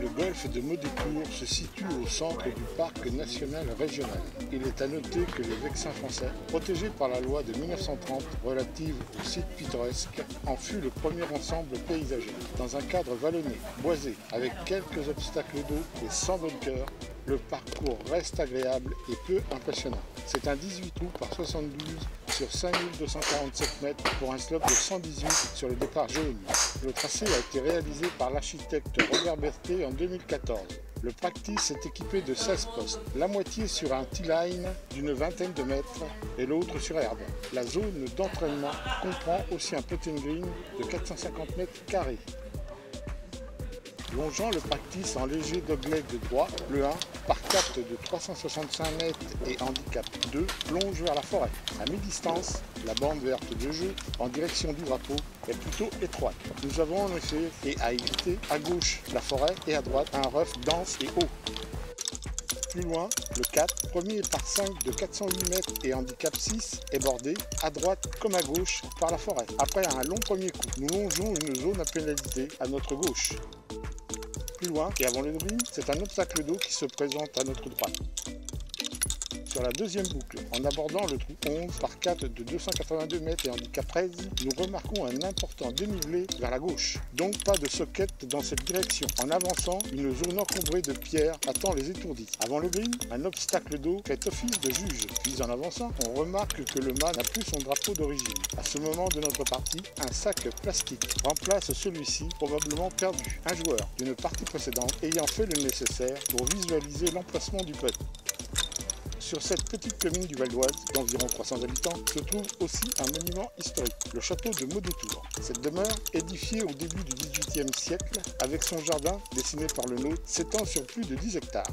Le golfe de Maudecour se situe au centre du parc national régional. Il est à noter que le Vexin français, protégé par la loi de 1930 relative aux sites pittoresques, en fut le premier ensemble paysager. Dans un cadre vallonné, boisé, avec quelques obstacles d'eau et sans bunker, le parcours reste agréable et peu impressionnant. C'est un 18 trous par 72 sur 5247 mètres pour un slope de 118 sur le départ Jaune. Le tracé a été réalisé par l'architecte Robert Berthet en 2014. Le practice est équipé de 16 postes, la moitié sur un T-line d'une vingtaine de mètres et l'autre sur herbe. La zone d'entraînement comprend aussi un putting green de 450 mètres carrés. Longeant le practice en léger dogleg de droit, le 1, par 4 de 365 mètres et handicap 2, plonge vers la forêt. À mi-distance, la bande verte de jeu, en direction du drapeau, est plutôt étroite. Nous avons en effet, et à éviter, à gauche la forêt et à droite un rough dense et haut. Plus loin, le 4, premier par 5 de 408 mètres et handicap 6, est bordé, à droite comme à gauche, par la forêt. Après un long premier coup, nous longeons une zone à pénalité à notre gauche. Plus loin, et avant le green, c'est un obstacle d'eau qui se présente à notre droite. Sur la deuxième boucle, en abordant le trou 11 par 4 de 282 mètres et handicap 13, nous remarquons un important dénivelé vers la gauche. Donc pas de socket dans cette direction. En avançant, une zone encombrée de pierres attend les étourdis. Avant le green, un obstacle d'eau fait office de juge. Puis en avançant, on remarque que le mât n'a plus son drapeau d'origine. À ce moment de notre partie, un sac plastique remplace celui-ci, probablement perdu. Un joueur d'une partie précédente ayant fait le nécessaire pour visualiser l'emplacement du putt. Sur cette petite commune du Val d'Oise, d'environ 300 habitants, se trouve aussi un monument historique, le château de Maudecour. Cette demeure, édifiée au début du XVIIIe siècle, avec son jardin, dessiné par le nôtre, s'étend sur plus de 10 hectares.